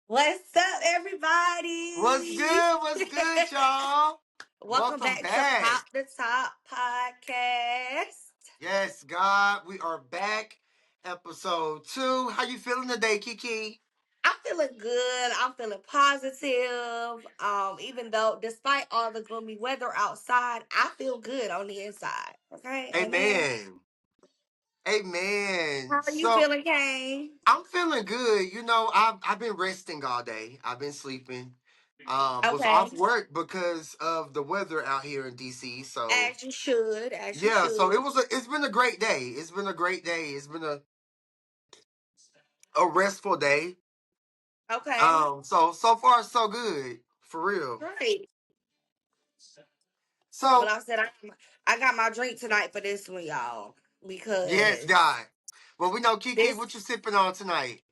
What's up, everybody? What's good, y'all? Welcome Welcome back to back. Pop the Top Podcast. Yes, God, we are back. Episode 2. How you feeling today, Kiki? I'm feeling good. I'm feeling positive. Even though, despite all the gloomy weather outside, I feel good on the inside. Okay, amen. Amen. Amen. How are you feeling, Kane? I'm feeling good. I've been resting all day. I've been sleeping. Was Okay, off work because of the weather out here in DC. So as you should, as you yeah, so should. it's been a great day. It's been a great day. It's been a restful day. Okay, So far so good. For real. great. Well, So I got my drink tonight for this one, y'all, yes, because God. Well, we know Kiki, this what you sipping on tonight?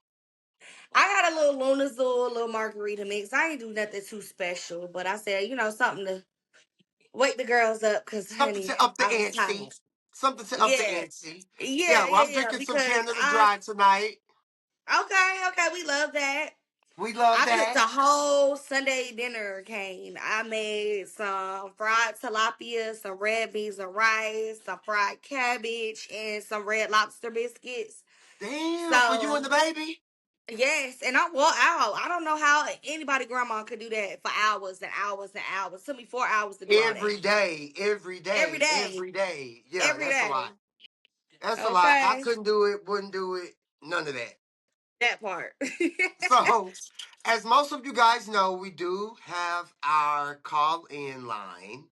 I got a little Lunazul, a little margarita mix. I ain't do nothing too special, but I said, something to wake the girls up, cause Something honey, to up the I was ante. tired. Something to up the Yeah, ante. Yeah, yeah, well, yeah, I'm yeah. drinking some Because Canada Dry tonight. okay, we love that. We love I cooked that. a whole Sunday dinner, Kane. I made some fried tilapia, some red beans and rice, some fried cabbage, and some red lobster biscuits. Damn, for you and So the baby? yes, and I walk out. I don't know how anybody grandma could do that for hours and hours and hours. It took me 4 hours to do all that. Every day, every Every day, day. every day. Yeah, Every that's a day. lot. That's a lot. I Okay. couldn't do it, wouldn't do it, none of that. That part. So, as most of you guys know, we do have our call in line.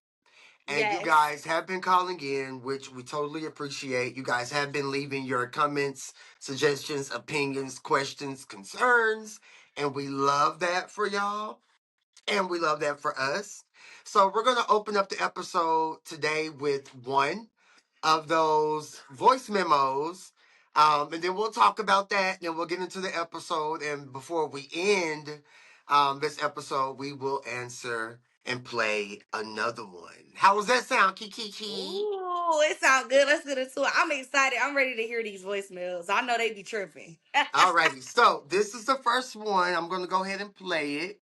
And you Yes. guys have been calling in, which we totally appreciate. You guys have been leaving your comments, suggestions, opinions, questions, concerns. And we love that for y'all. And we love that for us. So we're going to open up the episode today with one of those voice memos. And then we'll talk about that. Then we'll get into the episode. And before we end this episode, we will answer and play another one. How does that sound, Kiki? Ooh, it sounds good. Let's get into it. I'm excited. I'm ready to hear these voicemails. I know they be tripping. Alrighty. So this is the first one. I'm going to go ahead and play it.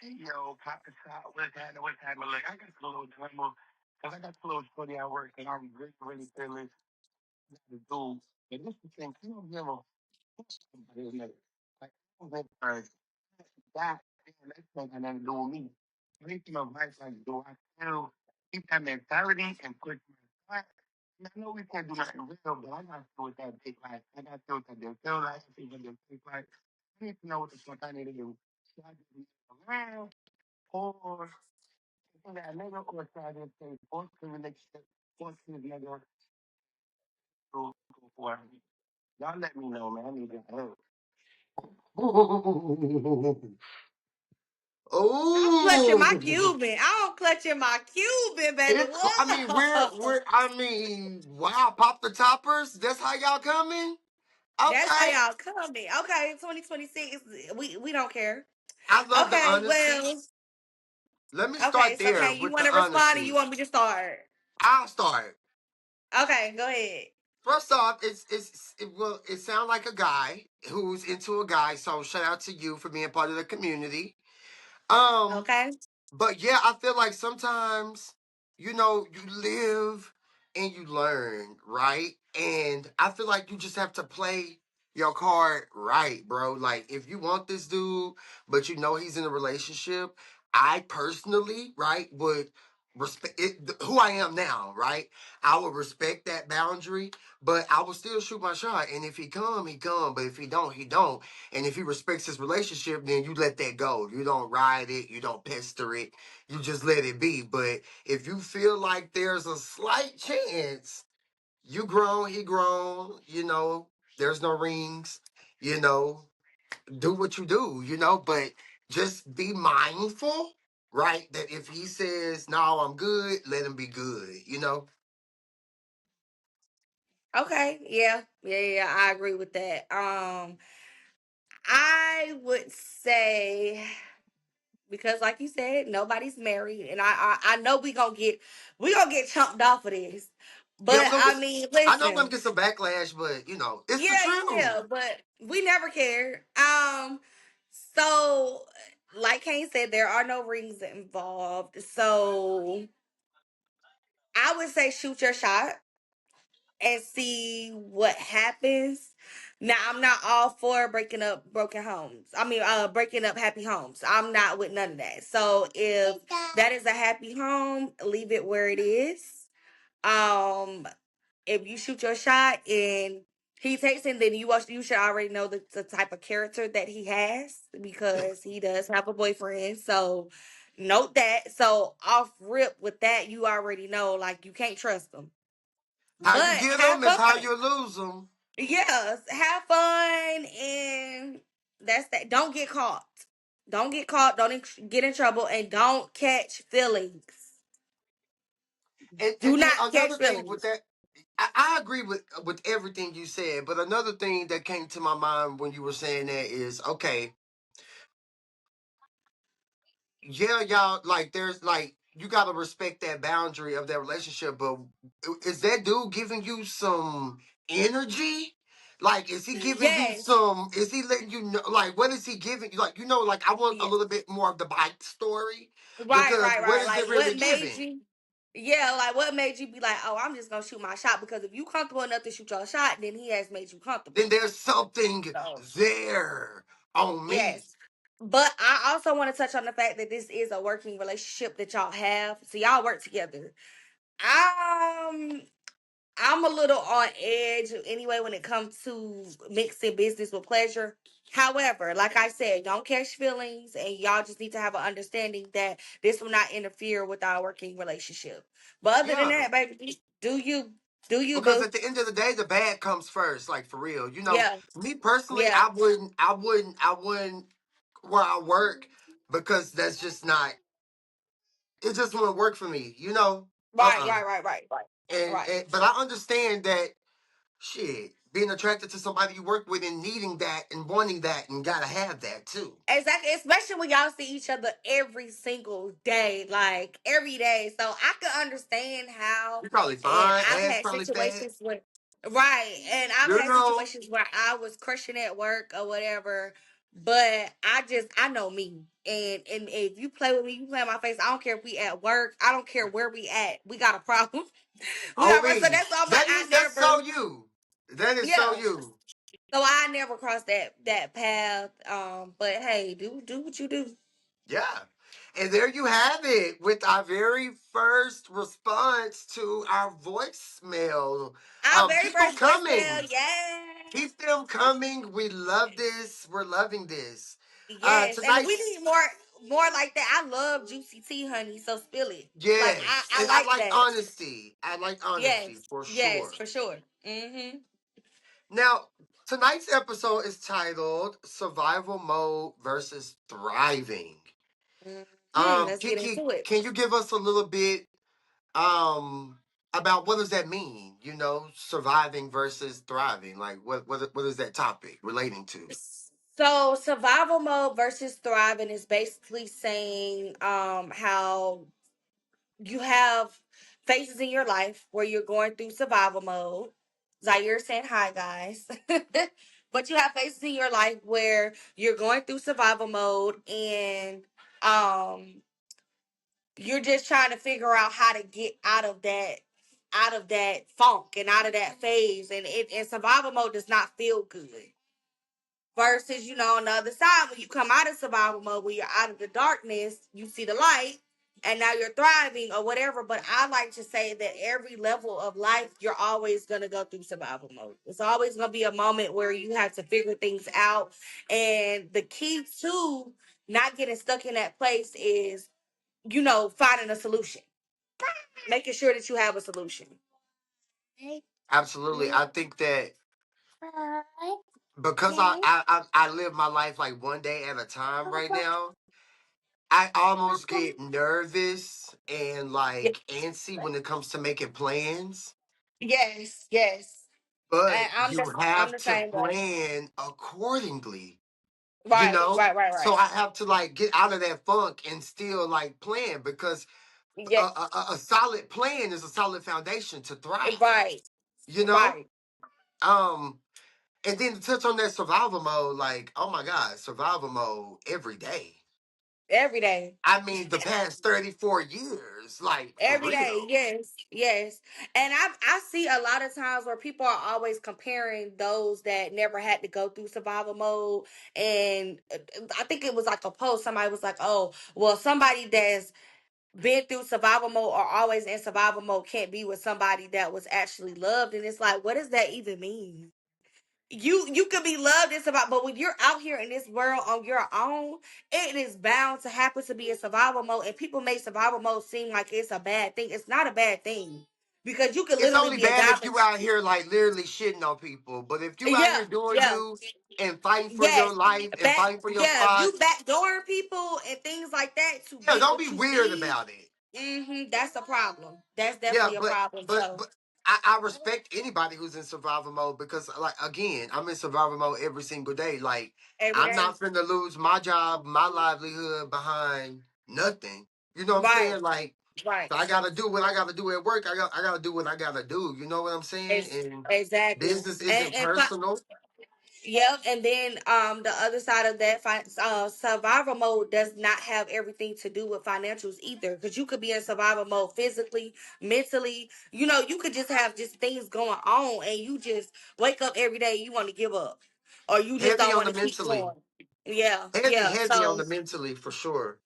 Hey, yo, Pop the Top, what's happening? Look, I got a little drama because I got a little shorty at work and I'm really feeling the dude. And this is the thing, you don't give a his name. Like, I don't think that, damn, that thing had nothing to do with me. I need some advice, like, do I still keep that mentality and push my heart? I know we can't do nothing real, but I got to feel what that big like. I got to feel what that they feel like. I feel what they think like. I need to know what the fuck I need to do. Should I just be around or should that nigga or should I just say force the relationship, force this nigga to go for it? Y'all let me know, man. I need your help. I'm clutching my Oh, Cuban. I'm clutching my Cuban, baby. I mean, Whoa. wow, pop the toppers. That's how y'all coming. That's how Okay, y'all coming. Okay, 2026. We don't care. I love the Okay, honesty. well, Let me okay, start so there can you with want the to respond or you honesty. want me to start? I'll start. Okay, go ahead. First off, it sounds like a guy who's into a guy. So shout out to you for being part of the community. Um, Okay. But yeah, I feel like sometimes, you live and you learn, right? And I feel like you just have to play your card right, bro. Like, if you want this dude, but you know he's in a relationship, I personally, right, would respect it, who I am now, right? I would respect that boundary, but I would still shoot my shot. And if he come, he come. But if he don't, he don't. And if he respects his relationship, then you let that go. You don't ride it. You don't pester it. You just let it be. But if you feel like there's a slight chance, you grown, he grown, there's no rings, you know, do what you do, but just be mindful, right? That if he says, no, I'm good, let him be good. Okay. Yeah. Yeah. Yeah. I agree with that. I would say because, like you said, nobody's married, and I know we gonna get chumped off of this. Yeah, But we're gonna I get. mean, I know I'm gonna listen, get some backlash, but it's the yeah, truth. yeah, but we never care. So like Kane said, there are no rings involved. So I would say shoot your shot and see what happens. Now I'm not all for breaking up broken homes. I mean, breaking up happy homes. I'm not with none of that. So if that is a happy home, leave it where it is. Um, if you shoot your shot and he takes it, then you should already know the type of character that he has because he does have a boyfriend. So note that. So off rip with that, you already know like you can't trust him. How you But get have them is fun. how you lose them. Yes, have fun and that's that. Don't get caught. Don't get caught. Don't get in trouble and don't catch feelings. And Do then not catch another thing with feelings. that, I agree with everything you said. But another thing that came to my mind when you were saying that is, okay, yeah, y'all, like there's like you gotta respect that boundary of that relationship, but is that dude giving you some energy? Like, is he giving you Yes. some? Is he letting you know? Like, what is he giving you? Like, like, I want a Yeah. little bit more of the bike story Right, because right, what right. is it Like really what made giving? you yeah, like what made you be like, oh, I'm just gonna shoot my shot because if you comfortable enough to shoot your shot, then he has made you Then comfortable. there's something So there on me. yes. But I also want to touch on the fact that this is a working relationship that y'all have. So y'all work together. Um, I'm a little on edge anyway when it comes to mixing business with pleasure. However, like I said, don't catch feelings, and y'all just need to have an understanding that this will not interfere with our working relationship. But other than Yeah. that, baby, do you, Because boo? at the end of the day, the bad comes first, like for real. Yeah, Me personally, yeah, I wouldn't where I work because that's just not. It just wouldn't work for me. right, Uh. right, right, right, right, right. But I understand that shit. Being attracted to somebody you work with and needing that and wanting that and gotta have that too. Exactly, especially when y'all see each other every single day, like every day. So I can understand how, You probably and fine, I've ass had probably fat. situations where, right, and I've You had know. situations where I was crushing at work or whatever. But I know me, and if you play with me, you play in my face. I don't care if we at work. I don't care where we at. We got a problem. We got Oh a problem. So me. that's why I'm like, I That's so never, you. That is so yeah. you. So I never crossed that path. But hey, do what you do. Yeah. And there you have it with our very first response to our voicemail. Our very Keep them first coming. voicemail, yes. Keep them coming. We love this. We're loving this. Yes. And we Tonight's need more like that. I love juicy tea, honey. So spill it. Like yes. I And I like like that. honesty. I like honesty Yes. for Yes, sure. for sure. Mm-hmm. Now, tonight's episode is titled Survival Mode versus Thriving. Mm-hmm. Let's get Kiki, into it. can you give us a little bit um about what does that mean, surviving versus thriving? Like what is that topic relating to? So survival mode versus thriving is basically saying how you have phases in your life where you're going through survival mode. Zaire saying hi, guys. But you have phases in your life where you're going through survival mode and um you're just trying to figure out how to get out of that funk and out of that phase and survival mode does not feel good versus, on the other side, when you come out of survival mode, when you're out of the darkness, you see the light, and now you're thriving or whatever. But I like to say that every level of life, you're always going to go through survival mode. It's always going to be a moment where you have to figure things out. And the key to not getting stuck in that place is, finding a solution, making sure that you have a solution. Absolutely. I think that because I live my life like one day at a time right now, I almost get nervous and like antsy when it comes to making plans. Yes, yes. And But I'm you just I'm have the to same way. plan accordingly, Right, right, right, So right. I have to like get out of that funk and still like plan because Yeah, A solid plan is a solid foundation to thrive. right, You know, right. um, and then to touch on that survival mode, like, oh my God, survival mode every day. Every day. I mean, the past 34 years, like for Every day, real. yes, yes. And I see a lot of times where people are always comparing those that never had to go through survival mode. And I think it was like a post. Somebody was like, "Oh, well, somebody that's been through survival mode or always in survival mode can't be with somebody that was actually loved." And it's like, what does that even mean? You could be loved and survive, but when you're out here in this world on your own, it is bound to happen to be in survival mode. And people make survival mode seem like it's a bad thing. It's not a bad thing because you could It's literally only be a bad if goblin. you out here like literally shitting on people. But if you out Yeah, here doing yeah, you and fighting for your yes. life and Back, fighting for your yeah. If spot, you backdoor people and things like that to yeah, get don't what be you weird need, about it. that's a problem. That's Yeah, definitely a but problem. but So but I respect anybody who's in survival mode because like again, I'm in survival mode every single day. Like every I'm day, not finna lose my job, my livelihood behind nothing. You know what I'm right, saying? Like right. so I gotta do what I gotta do at work. I gotta do what I gotta do. You know what I'm saying? It's, And exactly. business And isn't and personal. Yep, and then the other side of that, survival mode does not have everything to do with financials either, because you could be in survival mode physically, mentally. You know, you could just have just things going on, and you just wake up every day you want to give up, or you just Heavy don't on want the to keep mentally. going. Yeah, Heavy, yeah. heavy on So the mentally for sure.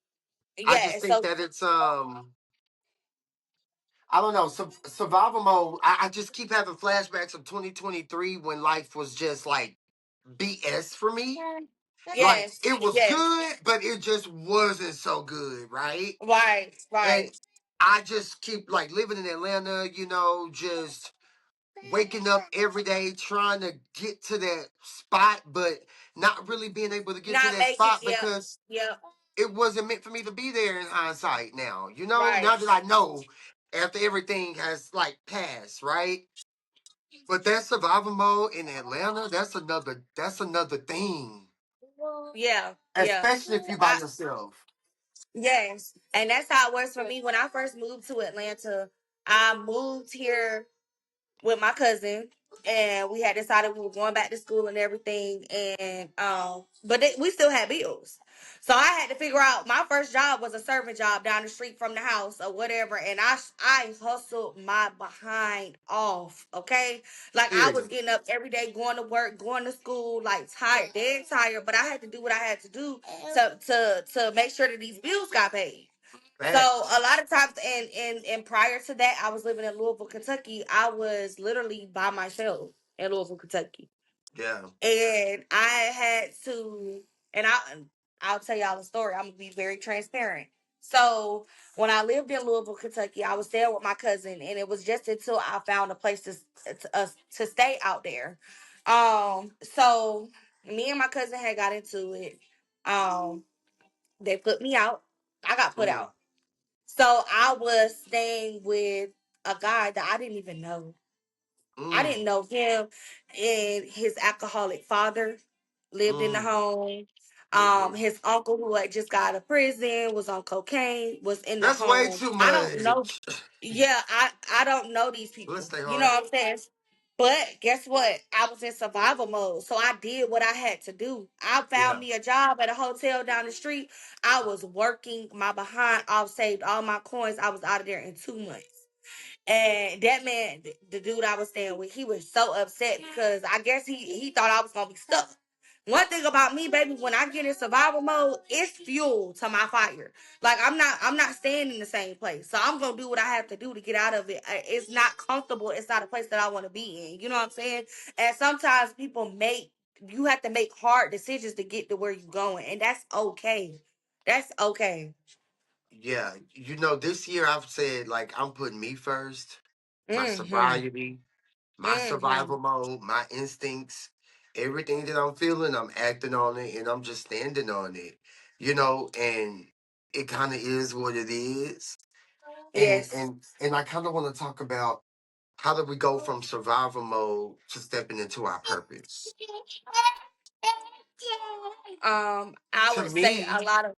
I yeah, just think so that it's I don't know. Survival mode. I just keep having flashbacks of 2023 when life was just like BS for me. Like yes, it was yes, good, but it just wasn't so good, right? right, And right. I just keep like living in Atlanta, you know, just waking up every day trying to get to that spot, but not really being able to get to Not that make it. spot Yep, because yep. it wasn't meant for me to be there in hindsight now. You know, Right. now that I know after everything has like passed, right? But that survival mode in Atlanta, that's another thing. Yeah, yeah. Especially if you by yourself. Yes, and that's how it was for me when I first moved to Atlanta. I moved here with my cousin, and we had decided we were going back to school and everything. And but we still had bills, so I had to figure out. My first job was a servant job down the street from the house or whatever, and I hustled my behind off. Okay, like I was Period. getting up every day, going to work, going to school, like tired, dead tired, but I had to do what I had to do to make sure that these bills got paid. So Facts. a lot of times, and prior to that, I was living in Louisville, Kentucky. I was literally by myself in Louisville, Kentucky, Yeah. and I had to. And I'll tell y'all a story. I'm gonna be very transparent. So when I lived in Louisville, Kentucky, I was there with my cousin, and it was just until I found a place to stay out there. So me and my cousin had got into it. They put me out. I got put Mm. out. So I was staying with a guy that I didn't even know. I didn't Mm. know him, and his alcoholic father lived in the Mm. home. Mm-hmm. His uncle who had just got out of prison was on cocaine, was in the That's way home. too I don't know. much. Yeah, I don't know these Let's people. stay You know hard. what I'm saying? But guess what? I was in survival mode, so I did what I had to do. I found Yeah. me a job at a hotel down the street. I was working my behind off, saved all my coins. I was out of there in 2 months. And that man, the dude I was staying with, he was so upset because I guess he thought I was gonna be stuck. One thing about me, baby, when I get in survival mode, it's fuel to my fire. Like I'm not staying in the same place. So I'm gonna do what I have to do to get out of it. It's not comfortable. It's not a place that I want to be in. You know what I'm saying? And sometimes you have to make hard decisions to get to where you're going, and that's okay. That's okay. Yeah. You know, this year I've said like I'm putting me first, my Mm-hmm. sobriety, my Mm-hmm. survival mode, my instincts, everything that I'm feeling, I'm acting on it and I'm just standing on it. You know, and it kind of is what it is. And Yes. and and I kind of want to talk about how do we go from survival mode to stepping into our purpose? I To would say a me, lot of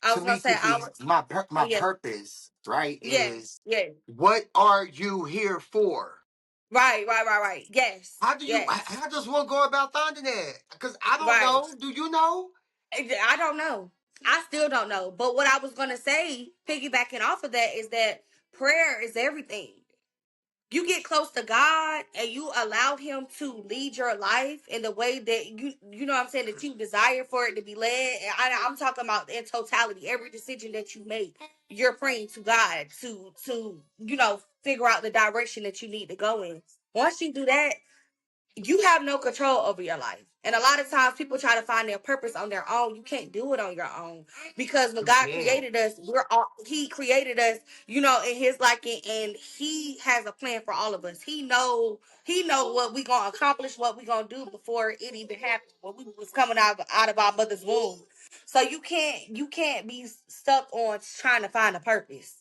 I to was gonna me say could I be was. Oh my yeah, purpose, right? yes, Is yes, what are you here for? right. Yes, yes, How does one go about finding that? Because I don't right. know. Do you know? I don't know. I still don't know. But what I was gonna say, piggybacking off of that, is that prayer is everything. You get close to God and you allow him to lead your life in the way that you know what I'm saying, that you desire for it to be led. And I'm talking about in totality, every decision that you make, you're praying to God to figure out the direction that you need to go in. Once you do that, you have no control over your life. And a lot of times people try to find their purpose on their own. You can't do it on your own. Because when You God can. created us, he created us, in his liking, and he has a plan for all of us. He know what we gonna accomplish, what we gonna do before it even happened, when we was coming out of our mother's womb. So you can't be stuck on trying to find a purpose.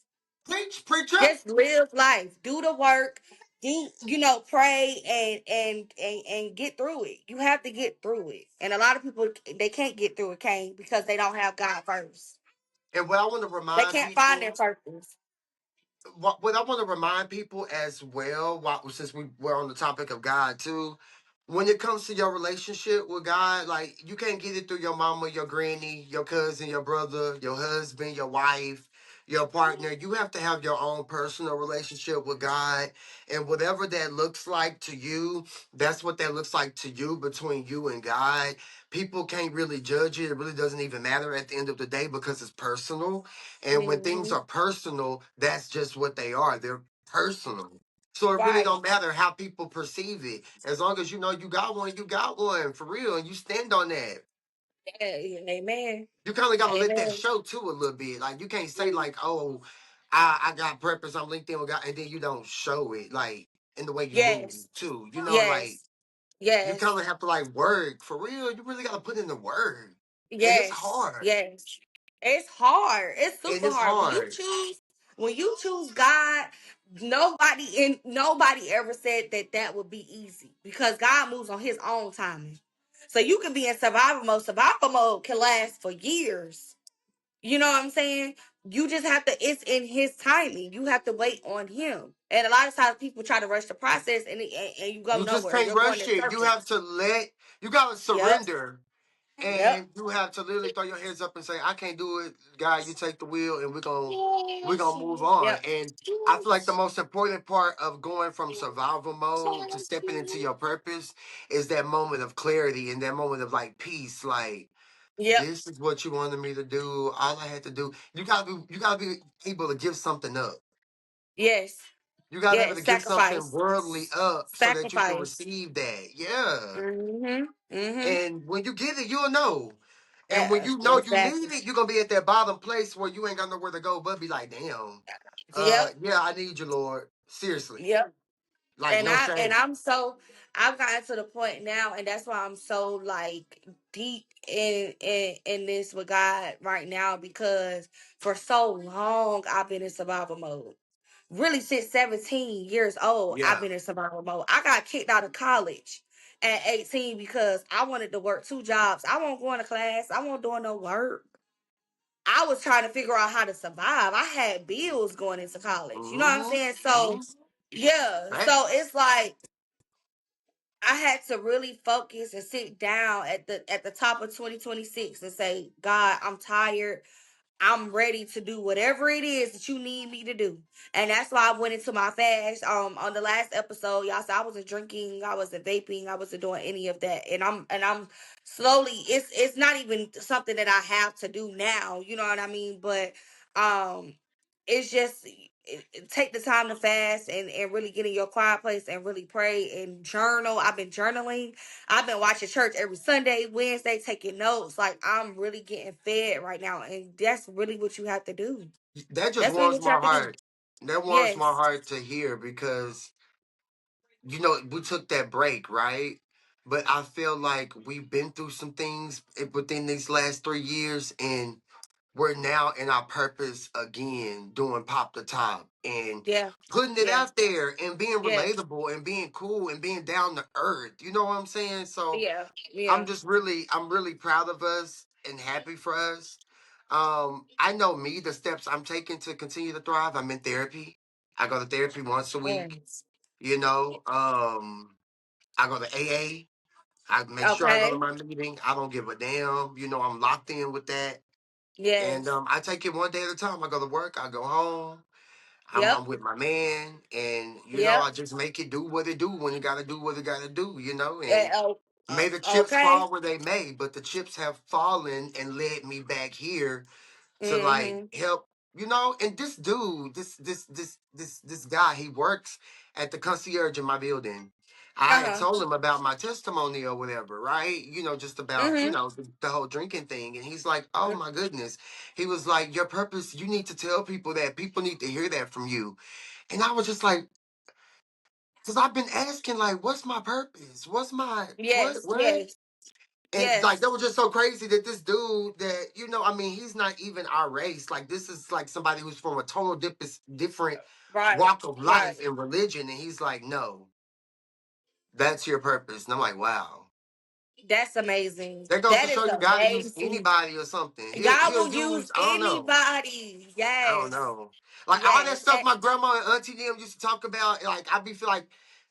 Preach, preacher. Just live life. Do the work. Pray and get through it. You have to get through it. And a lot of people, they can't get through it, Kane, because they don't have God first. And what I want to They remind can't find their people, purpose. what I want to remind people as well, since we were on the topic of God too, when it comes to your relationship with God, like you can't get it through your mama, your granny, your cousin, your brother, your husband, your wife, your partner. You have to have your own personal relationship with God. And whatever that looks like to you, that's what that looks like to you between you and God. People can't really judge it. It really doesn't even matter at the end of the day because it's personal. And when things Hmm. are personal, that's just what they are. They're personal. So it really Right. don't matter how people perceive it. As long as you know you got one for real, and you stand on that. Amen. You kind of got to let that Amen. show too a little bit. Like you can't say like, "Oh, I got purpose. I'm LinkedIn with God," and then you don't show it like in the way you move Yes. too. Like Yes. you kind Yes. of have to like work for real. You really got to put in the work, and it's Yes. hard. Yes. It's hard. It's And super it's hard. hard. When you choose God, nobody ever said that would be easy, because God moves on his own timing. So you can be in survival mode. Survival mode can last for years. You know what I'm saying? You just have to, it's in his timing. You have to wait on him. And a lot of times people try to rush the process, and you go You just nowhere. can't You're going rush in it. You have circles. to let. You gotta Yep. surrender. Yep. And you have to literally throw your hands up and say, "I can't do it, God. You take the wheel, and we're gonna move on." Yep. And I feel like the most important part of going from survival mode to stepping into your purpose is that moment of clarity and that moment of like peace. Like Yep. this is what you wanted me to do. All I had to do. You gotta be able to give something up. Yes. You gotta be able Yes. to give something Sacrifice. worldly up so that you can Sacrifice. receive that. Yeah. Mm-hmm. Mm-hmm. And when you get it, you'll know. And when Yeah, you know you exactly. need it, you're gonna be at that bottom place where you ain't got nowhere to go but be like, damn, Yep. yeah, I need you, Lord. Seriously. Yep. Like And no I and shame. I'm so I've gotten to the point now, and that's why I'm so like deep in this with God right now, because for so long I've been in survival mode. Really, since 17 years old, I've Yeah. been in survival mode. I got kicked out of college at 18 because I wanted to work two jobs. I won't go to class. I won't doing no work. I was trying to figure out how to survive. I had bills going into college. You know what I'm Mm-hmm. saying? So Mm-hmm. yeah. So Facts. it's like I had to really focus and sit down at the top of 2026 and say, God, I'm tired. I'm ready to do whatever it is that you need me to do. And that's why I went into my fast. On the last episode, y'all said I wasn't drinking, I wasn't vaping, I wasn't doing any of that. And I'm slowly, it's not even something that I have to do now, you know what I mean? But it's just take the time to fast and really get in your quiet place and really pray and journal. I've been journaling. I've been watching church every Sunday, Wednesday, taking notes. Like, I'm really getting fed right now. And that's really what you have to do. That just That's really warms what you my have to do. heart. That warms my Yes. heart to hear because we took that break, right? But I feel like we've been through some things within these last 3 years, and we're now in our purpose again, doing Pop the Top and Yeah. putting it Yeah. out there and being Yeah. relatable and being cool and being down to earth. You know what I'm saying? So Yeah. I'm Yeah. just really, I'm really proud of us and happy for us. I know me, the steps I'm taking to continue to thrive. I'm in therapy. I go to therapy once a week. Yes. You know, I go to AA. I make sure I go to Okay. my meeting. I don't give a damn. I'm locked in with that. And Yes. I take it one day at a time. I go to work. I go home. I'm Yep. with my man, and Yep. I just make it do what it do when it got to do what it got to do. Eh, And oh, may the chips okay. fall where they may, but the chips have fallen and led me back here to like Mm-hmm. help. And this dude, this guy, he works at the concierge in my building. I had Uh-huh. told him about my testimony or whatever, right? Just about, Mm-hmm. the whole drinking thing. And he's like, oh my goodness. He was like, your purpose, you need to tell people that. People need to hear that from you. And I was just like, because I've been asking, like, what's my purpose? What's my, Yes. what? Yes. And like that Yes. was just so crazy that this dude that I mean, he's not even our race. Like this is like somebody who's from a total different Right. walk of Right. life and religion, and he's like, no, that's your purpose. And I'm like, wow. That's amazing. That goes to That show is you God to use amazing. anybody or something. God He'll will use use, I don't know. anybody. I don't Yes. know. Like all that Yes. stuff my grandma and auntie them used to talk about, like I'd be feel like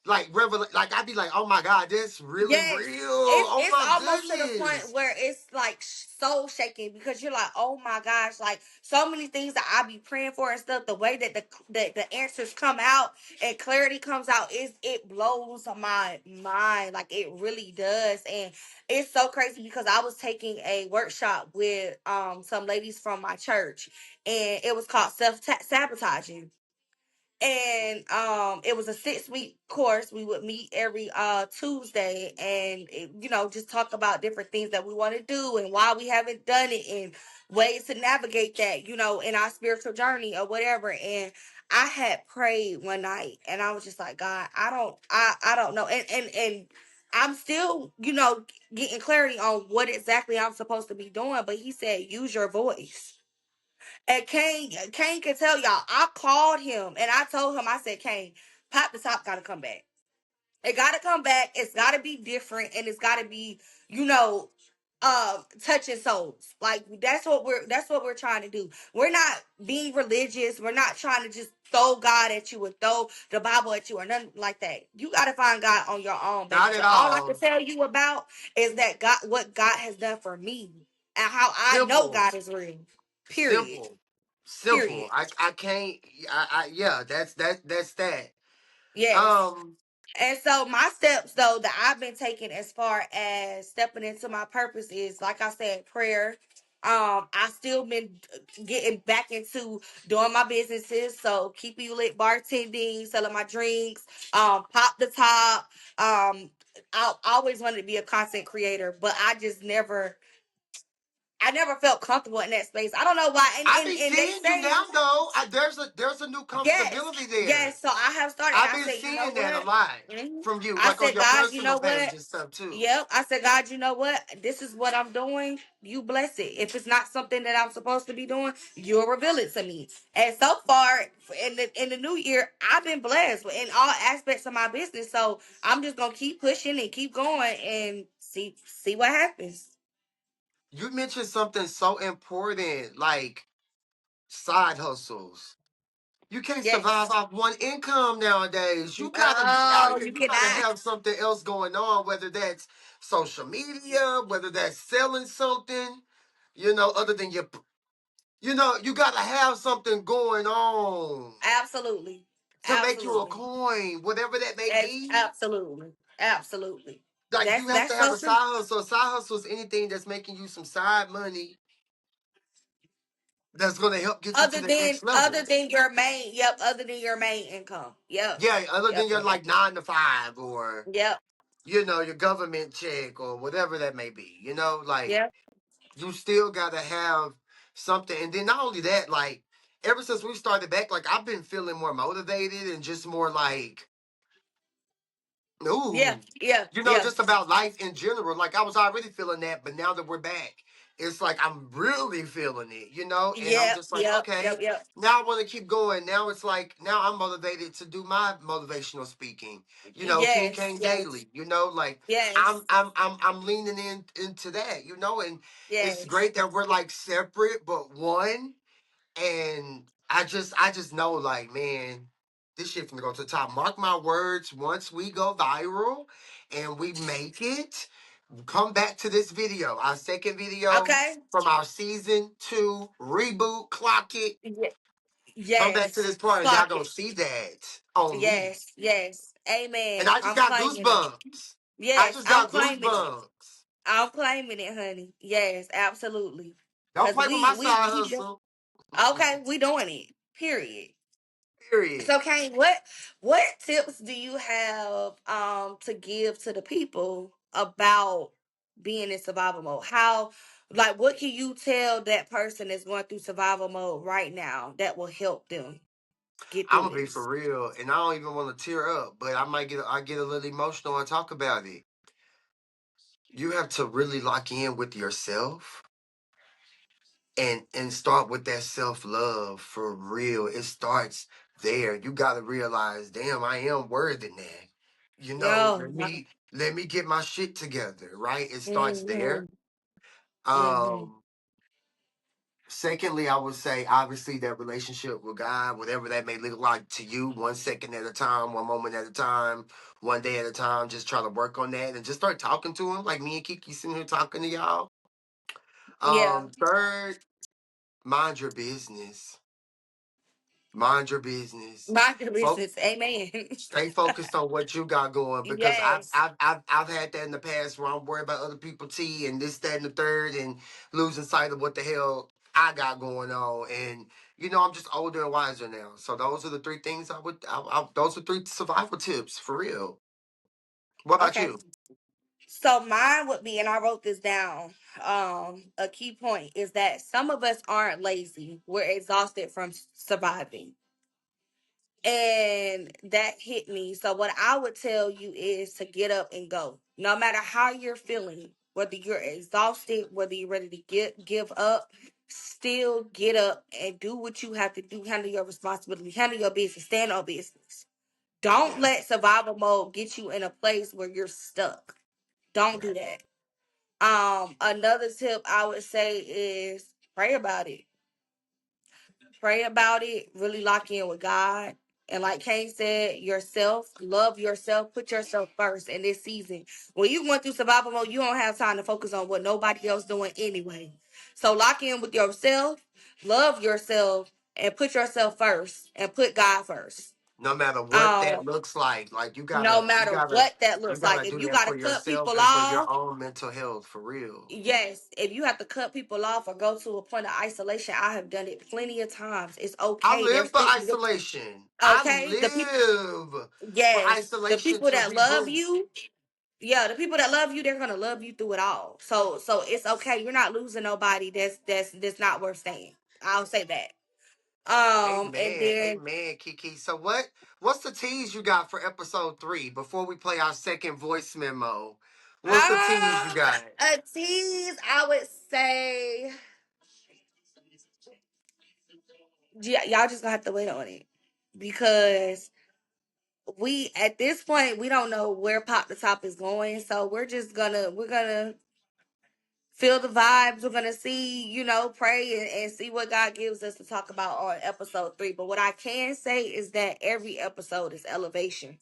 I'd be like, oh my God, this really Yes, real. it's Oh it's my almost to the point goodness. where it's like soul shaking because you're like, oh my gosh, like so many things that I be praying for and stuff. The way that the answers come out and clarity comes out is it blows my mind, like it really does, and it's so crazy because I was taking a workshop with some ladies from my church, and it was called self sabotaging, and it was a 6 week course. We would meet every Tuesday, and just talk about different things that we want to do and why we haven't done it and ways to navigate that, in our spiritual journey or whatever. And I had prayed one night and I was just like, God, I don't know, and I'm still, getting clarity on what exactly I'm supposed to be doing, but he said use your voice. And Kane can tell y'all, I called him and I told him, I said, Kane, Pop the Top gotta come back. It gotta come back. It's gotta be different, and it's gotta be, you know, touching souls. Like that's what we're trying to do. We're not being religious. We're not trying to just throw God at you and throw the Bible at you or nothing like that. You gotta find God on your own, baby. Not So at all I can all. tell you about is that God, what God has done for me, and how I know Simple. God is real. Period. Simple. Simple. Period. I can't. Yeah. That's that. Yes. Um. And so my steps though that I've been taking as far as stepping into my purpose is, like I said, prayer. I still been getting back into doing my businesses. So keeping you lit bartending, selling my drinks, pop the top. I always wanted to be a content creator, but I never felt comfortable in that space. I don't know why. And I and, be and they seeing you say now though. There's a new yes, comfortability there. yes. So I have started, and I've I been said, you know seeing that a what? lot Mhm. from you, I like on said, your God, you personal know page what? and stuff too. Yep. I said, God, you know what? This is what I'm doing. You bless it. If it's not something that I'm supposed to be doing, you'll reveal it to me. And so far in the new year, I've been blessed in all aspects of my business. So I'm just gonna keep pushing and keep going and see what happens. You mentioned something so important, like side hustles. You can't survive Yes. off one income nowadays. You gotta be out Oh, here. you You gotta cannot. have something else going on, whether that's social media, whether that's selling something, other than you gotta have something going on Absolutely. to make you a Absolutely. coin, whatever that may be. Absolutely. Absolutely. Like you That's have to that's have so a true. side hustle. A side hustle is anything that's making you some side money that's gonna help get you to Other the than next other level. than your main, yep, other than your main income. Yep. Yeah, other than Yep. your Yep. Yep. like 9 to 5 or Yep. your government check or whatever that may be. Like Yep. you still gotta have something. And then not only that, like ever since we started back, like I've been feeling more motivated and just more like, Yeah. ooh, Yeah. Yeah. just about life in general. Like I was already feeling that, but now that we're back, it's like I'm really feeling it, and I'm Yep, just like, yep, okay, yep, yep. now I want to keep going. Now it's like, now I'm motivated to do my motivational speaking, King Yes, Kane yes, Daily, like I'm, yes, I'm, I'm, I'm leaning into that, and it's yes. great that we're like separate, but one. And I just know, like, man, this shit finna go to the top. Mark my words, once we go viral and we make it, come back to this video, our second video Okay. from our season 2 reboot, clock it. Come back to Yes. this part and y'all Clock gonna it. see that on me. Yes, yes. And Amen. I just I'm got claiming it. goosebumps. I Yes, just I'm got claiming it. goosebumps. I'm claiming it, honey. Yes, absolutely. Don't Cause play with my we side we do, hustle. okay, we doing it. Period. Period. So, Kane, what tips do you have to give to the people about being in survival mode? How, like, what can you tell that person that's going through survival mode right now that will help them get I'm through gonna be for this? real, and I don't even want to tear up, but I get a little emotional and talk about it. You have to really lock in with yourself and start with that self love for real. It starts there. You gotta realize, damn, I am worthy now. Oh, Let me get my shit together. Right? It starts there. mm-hmm, mm-hmm. Um, Secondly, I would say obviously that relationship with God, whatever that may look like to you, 1 second at a time, 1 moment at a time, 1 day at a time, just try to work on that and just start talking to him like me and Kiki sitting here talking to y'all. Yeah, Third, mind your business. Mind your business. mind your Fo- business. Amen. Stay focused on what you got going, because I've, Yes. I've I've I've had that in the past where I'm worried about other people tea and this, that, and the third, and losing sight of what the hell I got going on. And I'm just older and wiser now. So those are the three things those are three survival tips for real. What about Okay. you? So mine would be, and I wrote this down. A key point is that some of us aren't lazy. We're exhausted from surviving. And that hit me. So what I would tell you is to get up and go. No matter how you're feeling, whether you're exhausted, whether you're ready to give up, still get up and do what you have to do. Handle your responsibility, handle your business, stand on business. Don't Yeah. let survival mode get you in a place where you're stuck. Don't do Right. that. Another tip I would say is pray about it. Pray about it. Really lock in with God. And like Kane said, yourself, love yourself, put yourself first in this season. When you're going through survival mode, you don't have time to focus on what nobody else doing anyway. So lock in with yourself, love yourself, and put yourself first and put God first. No matter what Um, that looks like, like you no gotta, you matter gotta, what that you looks like. gotta If do you that gotta for cut yourself people and for your off, own mental health, for real. yes, if you have to cut people off or go to a point of isolation, I have done it plenty of times. It's I okay. There's live for still isolation. I okay. The people, live for yes, the isolation people to that love regroup. you, yeah, the people that love you, they're gonna love you through it all. So it's okay. You're not losing nobody. That's not worth saying. I'll say that. And Amen. then Amen, Kiki. So what's the tease you got for episode 3 before we play our second voice memo? What's the tease you got? a tease, I would say, yeah, y'all just gonna have to wait on it because we at this point we don't know where Pop the Top is going, so we're gonna feel the vibes. We're gonna see, pray and see what God gives us to talk about on episode 3. But what I can say is that every episode is elevation.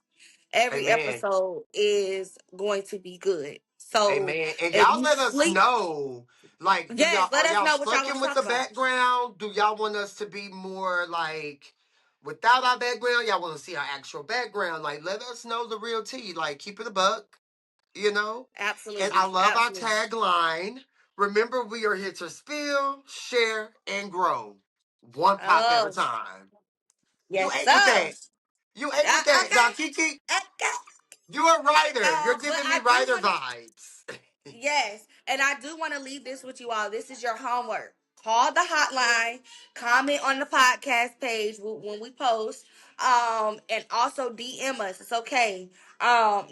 Every Amen. episode is going to be good. So Amen. And if y'all you let us sleep, know. Like, do yes, y'all let are us y'all know what y'all want fucking to with talk the about. background? Do y'all want us to be more like without our background? Y'all want to see our actual background? Like, let us know the real tea. Like, keep it a buck, you know? And I Absolutely, love our absolutely. tagline. Remember, we are here to spill, share, and grow. One pop at a Oh, time. You yes, ate with sir. that. You ate with that. Now, Okay, Kiki, okay. you're a writer. You're But giving me I do writer want to. vibes. Yes, and I do want to leave this with you all. This is your homework. Call the hotline, comment on the podcast page when we post, and also DM us. It's okay.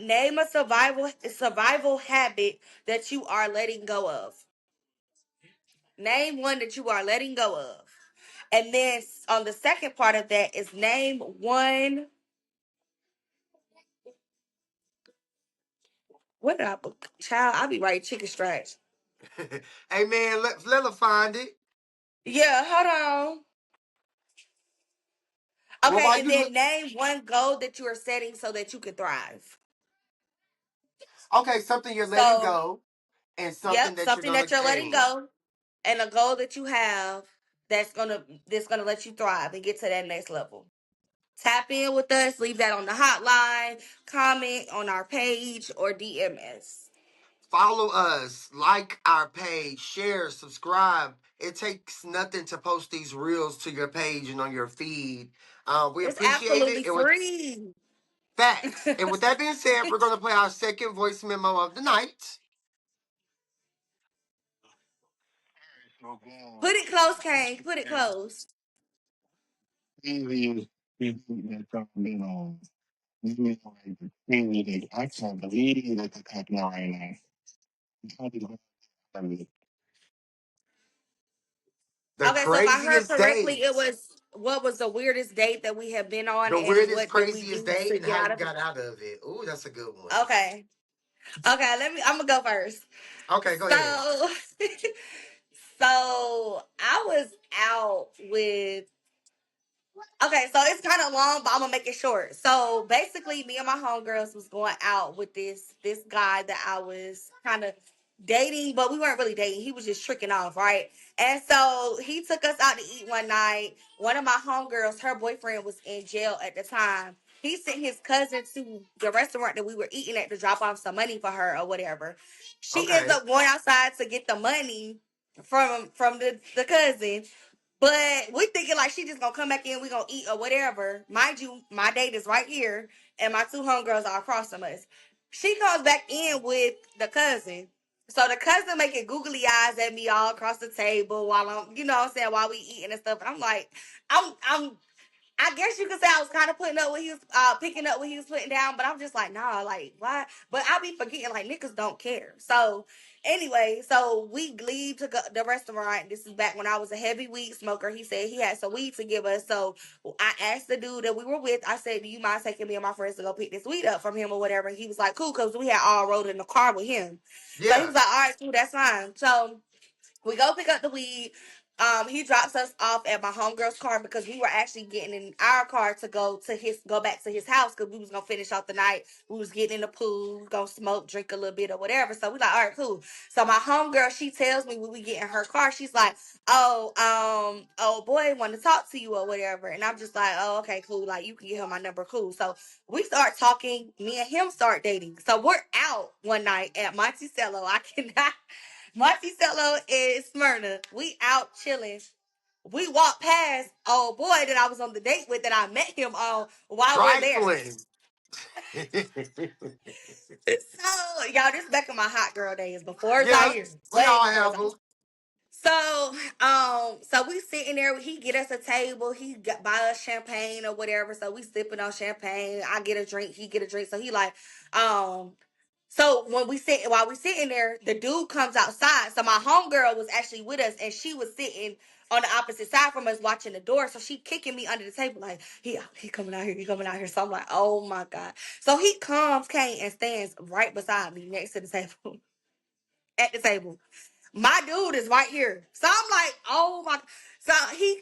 Name a survival habit that you are letting go of. Name one that you are letting go of. And then on the second part of that is name one. What did I book? Child, I'll be right chicken stripes. Hey man, let her find it. Yeah, hold on. Well, Okay, while and you then look, name one goal that you are setting so that you can thrive. okay, something you're letting So, go and something yep, that you're something gonna that you're letting gain. go and a goal that you have that's gonna let you thrive and get to that next level. Tap in with us, leave that on the hotline, comment on our page, or DMS. Follow us, like our page, share, subscribe. It takes nothing to post these reels to your page and on your feed. We It's appreciate absolutely it. And with free. facts. And with that being said, we're gonna play our second voice memo of the night. Put it close, Kane. Put it close. Easiest that y'all been on. You know, like the crazy, I can't believe that that's happening right now. It's hard to believe. The Okay, so if I heard craziest correctly, it date. was what was the weirdest date that we have been on The and weirdest, what did we craziest do date to and get how out you of it? got out of it. Ooh, that's a good one. Okay. Okay, I'm gonna go first. Okay, go ahead. So so I was out with okay, so it's kind of long, but I'm gonna make it short. So basically, me and my homegirls was going out with this guy that I was kind of dating, but we weren't really dating. He was just tricking off, right? And so he took us out to eat one night. One of my homegirls, her boyfriend was in jail at the time. He sent his cousin to the restaurant that we were eating at to drop off some money for her or whatever. She ends Okay. up going outside to get the money from the cousin. But we thinking like she just gonna come back in, we gonna eat or whatever. Mind you, my date is right here, and my two homegirls are across from us. She comes back in with the cousin. So the cousin making googly eyes at me all across the table while I'm, you know what I'm saying, while we eating and stuff. And I'm like, I'm I guess you could say I was kind of putting up what he was picking up what he was putting down, but I'm just like, nah, like why? But I be forgetting like niggas don't care. So anyway, so we leave to go, the restaurant. This is back when I was a heavy weed smoker. He said he had some weed to give us. So I asked the dude that we were with. I said, "Do you mind taking me and my friends to go pick this weed up from him or whatever?" And he was like, "Cool," because we had all rode in the car with him. So he Yeah. was like, "All right, cool, that's fine." So we go pick up the weed. He drops us off at my homegirl's car because we were actually getting in our car to go back to his house because we was gonna finish off the night. We was getting in the pool, gonna smoke, drink a little bit or whatever. So we like, all right, cool. So my homegirl, she tells me when we get in her car, she's like, oh boy, want to talk to you or whatever. And I'm just like, oh, okay, cool. Like you can give him my number, cool. So we start talking. Me and him start dating. So we're out one night at Monticello. I cannot. Monticello is Smyrna. We out chilling. We walked past old boy that I was on the date with that I met him on while we're there. Trifling. So y'all, this back in my hot girl days before Yeah, Zaire. we Way all before have Zaire. them. So we sitting there. He get us a table. Buy us champagne or whatever. So we sipping on champagne. I get a drink. He get a drink. So he like, so while we sitting there, the dude comes outside. So my homegirl was actually with us, and she was sitting on the opposite side from us, watching the door. So she kicking me under the table, like he coming out here, he coming out here. So I'm like, oh my god. So he came and stands right beside me, next to the table, at the table. My dude is right here. So I'm like, oh my. So he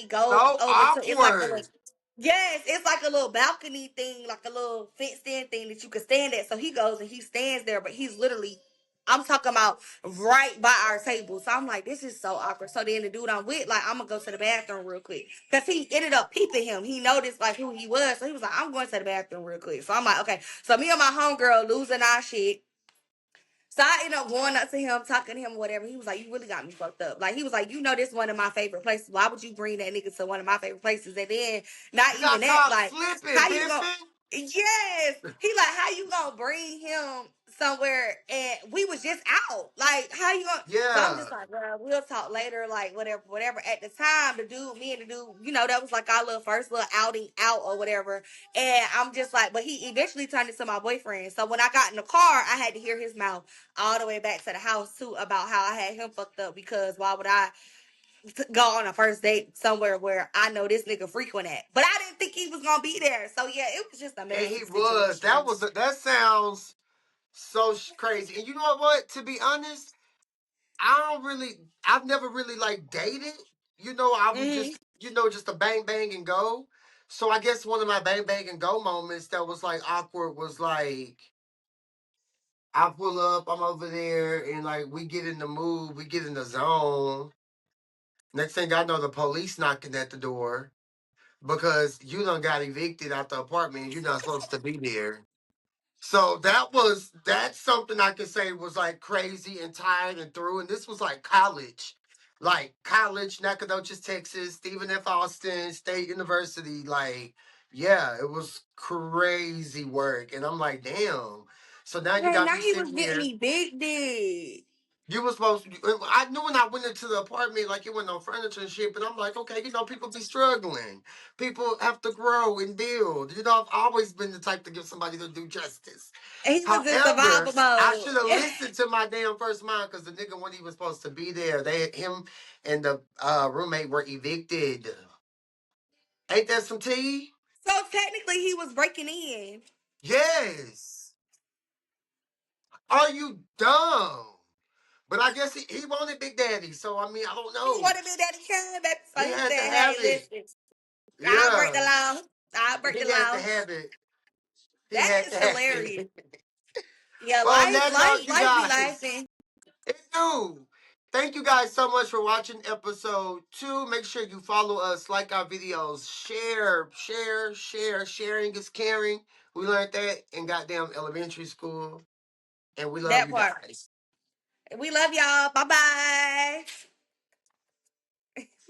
goes So over to, it's like a little, awkward. yes, it's like a little balcony thing, like a little fenced in thing that you can stand at. So he goes and he stands there, but he's literally, I'm talking about right by our table. So I'm like, this is so awkward. So then the dude I'm with, like, I'm gonna go to the bathroom real quick. Cause he ended up peeping him. He noticed like who he was. So he was like, I'm going to the bathroom real quick. So I'm like, okay. So me and my homegirl losing our shit. So I ended up going up to him, talking to him, whatever. He was like, "You really got me fucked up." Like he was like, "You know, this is one of my favorite places. Why would you bring that nigga to one of my favorite places?" And then not You even got that, caught like, slipping, how you gonna? pimping. Yes, he like, how you gonna bring him somewhere and we was just out. Like, how you gonna? So I'm Yeah. just like, well, we'll talk later, like whatever, whatever. At the time, the dude, me and the dude, that was like our little first little outing out or whatever. And I'm just like, but he eventually turned into my boyfriend. So when I got in the car, I had to hear his mouth all the way back to the house too about how I had him fucked up because why would I go on a first date somewhere where I know this nigga frequent at? But I didn't think he was gonna be there. So yeah, it was just a And messy he was. That situation. was that sounds so crazy. And you know what? To be honest, I've never really like dated. I was Hmm. just a bang bang and go. So I guess one of my bang bang and go moments that was like awkward was like I pull up, I'm over there, and like we get in the mood, we get in the zone. Next thing I know, the police knocking at the door because you done got evicted out the apartment and you're not supposed to be there. So that's something I could say was like crazy and tired and through. And this was like college, Nacogdoches, Texas, Stephen F. Austin State University. Like, yeah, it was crazy work. And I'm like, damn. So now you Hey, got now me he was sitting getting here. evicted. You were supposed to. I knew when I went into the apartment, like it wasn't no furniture and shit, but I'm like, okay, people be struggling. People have to grow and build. I've always been the type to give somebody to do justice. And he was in However, survival I mode. should have listened to my damn first mind because the nigga wasn't even supposed to be there. Him and the roommate were evicted. Ain't that some tea? So technically, he was breaking in. Yes. Are you dumb? But I guess he wanted Big Daddy, so I mean, I don't He know. wanted me that he came back. So He he had to said, "Hey, have it. listen, I'll break the Yeah. law. I'll break the He had to law." have it. He That had is to have hilarious. it. Yeah, Well, on life, that note, life, you life be guys, laughing. it's new. Thank you guys so much for watching episode 2. Make sure you follow us, like our videos, share, share, share. Sharing is caring. We learned that in goddamn elementary school. And we love That you part. guys. We love y'all. Bye bye.